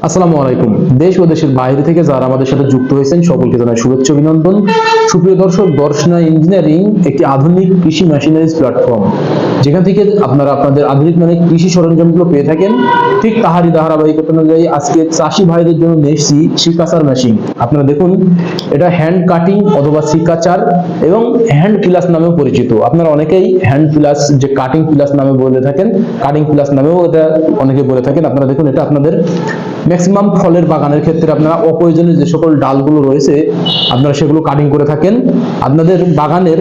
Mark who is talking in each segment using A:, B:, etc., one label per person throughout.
A: আসসালামু আলাইকুম। দেশ ও দেশের বাইরে থেকে যারা আমাদের সাথে যুক্ত হয়েছেন সকলকে জানাই শুভেচ্ছা অভিনন্দন। সুপ্রিয় দর্শক, দর্শনা ইঞ্জিনিয়ারিং একটি আধুনিক কৃষি মেশিনারিজ প্ল্যাটফর্ম, যেখান থেকে আপনারা আপনাদের আধুনিক মানে কৃষি সরঞ্জামগুলো পেয়ে থাকেন। ঠিক তাহারই ধারাবাহিকতা অনুযায়ী আজকে চাষি ভাইদের জন্য নিয়ে এসেছি সিকাচার মেশিন। আপনারা দেখুন, এটা হ্যান্ড কাটিং অথবা সিকাচার এবং হ্যান্ড প্লাস নামেও পরিচিত। আপনারা অনেকেই হ্যান্ড প্লাস যে কাটিং প্লাস নামে বলে থাকেন, কাটিং প্লাস নামেও এটা অনেকে বলে থাকেন। আপনারা দেখুন, এটা আপনাদের ম্যাক্সিমাম ফলের বাগানের ক্ষেত্রে আপনারা অপ্রয়োজনীয় যে সকল ডালগুলো রয়েছে আপনারা সেগুলো কাটিং করে থাকেন। আপনাদের বাগানের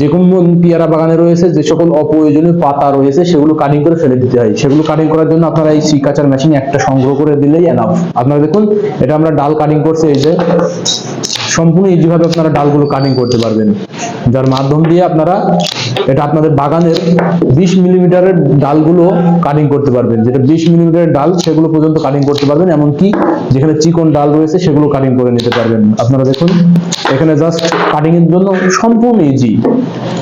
A: যে কোনো পেয়ারা বাগানে রয়েছে যে সকল অপ্রয়োজনীয় পাতা রয়েছে সেগুলো কাটিং করে ফেলে দিতে হয়। সেগুলো কাটিং করার জন্য আপনারা এই সিকাচার মেশিন একটা সংগ্রহ করে দিলেই এনাফ। আপনারা দেখুন, এটা আমরা ডাল কাটিং করছি। এই যে সম্পূর্ণ ইজিভাবে আপনারা ডালগুলো কাটিং করতে পারবেন, যার মাধ্যম দিয়ে আপনারা এটা আপনাদের বাগানের 20 মিলিমিটারের ডালগুলো কাটিং করতে পারবেন। যেটা 20 মিলিমিটারের ডাল সেগুলো পর্যন্ত কাটিং করতে পারবেন, এমনকি যেখানে চিকন ডাল রয়েছে সেগুলো কাটিং করে নিতে পারবেন। আপনারা দেখুন, এখানে জাস্ট কাটিং এর জন্য সম্পূর্ণ ইজি।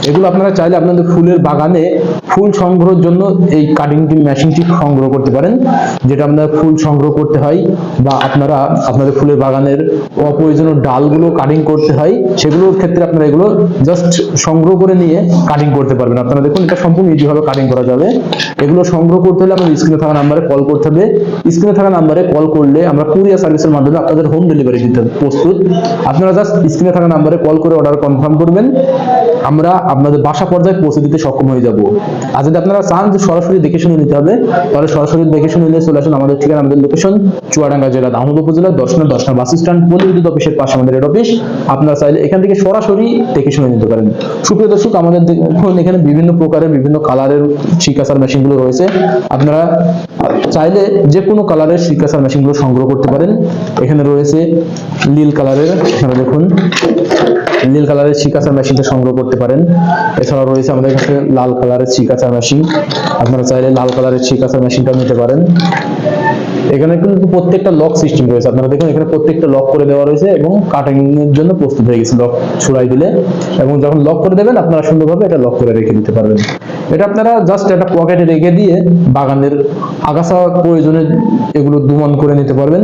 A: এগুলো আপনারা চাইলে আপনাদের ফুলের বাগানে ফুল সংগ্রহের জন্য এই কাটিং মেশিনটি সংগ্রহ করতে পারেন। যেটা আপনার ফুল সংগ্রহ করতে হয় বা আপনারা আপনাদের ফুলের বাগানের অপ্রয়োজনীয় ডালগুলো কাটিং করতে হয়, সেগুলোর ক্ষেত্রে আপনারা এগুলো জাস্ট সংগ্রহ করে নিয়ে কাটিং করতে পারবেন। আপনারা দেখুন, এটা সম্পূর্ণ ইজি ভাবে কাটিং করা যাবে। এগুলো সংগ্রহ করতে হলে আপনাদের স্ক্রিনে থাকা নাম্বারে কল করতে হবে। স্ক্রিনে থাকা নাম্বারে কল করলে আমরা কুরিয়ার সার্ভিসের মাধ্যমে আপনাদের হোম ডেলিভারি দিতে প্রস্তুত। আপনারা জাস্ট স্ক্রিনে থাকা নাম্বারে কল করে অর্ডার কনফার্ম করবেন, আমরা আপনাদের বাসা পর্যায়ে পৌঁছে দিতে সক্ষম হয়ে যাব। আর যদি আপনারা চান যে সরাসরি দেখে শুনে নিতে হবে, তাহলে সরাসরি দেখে শুনে নিয়ে চলে আসুন আমাদের ঠিকানা, আমাদের লোকেশন চুয়াডাঙ্গা জেলা দামোদ উপজেলা দর্শনা বাস স্ট্যান্ড পল্লী বিদ্যুৎ অফিসের পাশে আমাদের হেড অফিস। আপনারা চাইলে এখান থেকে সরাসরি দেখে শুনে নিতে পারেন। সুপ্রিয় দর্শক, আমাদের দেখুন এখানে বিভিন্ন প্রকারের বিভিন্ন কালারের সিকাচার মেশিনগুলো রয়েছে। আপনারা চাইলে যে কোনো কালারের সিকাচার মেশিনগুলো সংগ্রহ করতে পারেন। এখানে রয়েছে নীল কালারের, এখানে দেখুন নীল কালারের সিকাচার মেশিনটা সংগ্রহ করতে পারেন। এছাড়াও রয়েছে আমাদের কাছে লাল কালারের সিকাচার মেশিন, আপনারা চাইলে লাল কালারের সিকাচার মেশিনটা নিতে পারেন। এখানে কিন্তু প্রত্যেকটা লক সিস্টেম রয়েছে। আপনারা দেখুন, এখানে প্রত্যেকটা লক করে দেওয়া রয়েছে এবং কাটিং এর জন্য প্রস্তুত হয়ে গেছে। লক ছুড়াই দিলে এবং যখন লক করে দেবেন আপনারা সুন্দরভাবে এটা লক করে রেখে দিতে পারবেন। এটা আপনারা জাস্ট একটা পকেটে রেখে দিয়ে বাগানের আগাছা প্রয়োজনে এগুলো দুমান করে নিতে পারবেন।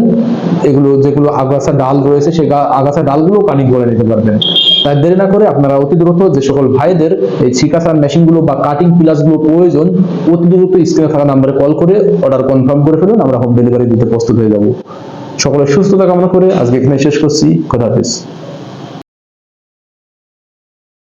A: এগুলো যেগুলো আগাছা ডাল রয়েছে সেই আগাছা ডালগুলো কাটিং করে নিতে পারবেন। তাই দেরি না করে আপনারা অতি দ্রুত যে সকল ভাইদের এই সিকাচার মেশিনগুলো বা কাটিং প্লাসগুলো প্রয়োজন, অতি দ্রুত স্ক্রিনে থাকা নাম্বারে কল করে অর্ডার কনফার্ম করে ফেলুন, আমরা হোম ডেলিভারি দিতে প্রস্তুত হয়ে যাব। সকলের সুস্থতা কামনা করে আজকে এখানে শেষ করছি। খোদা হাফেজ।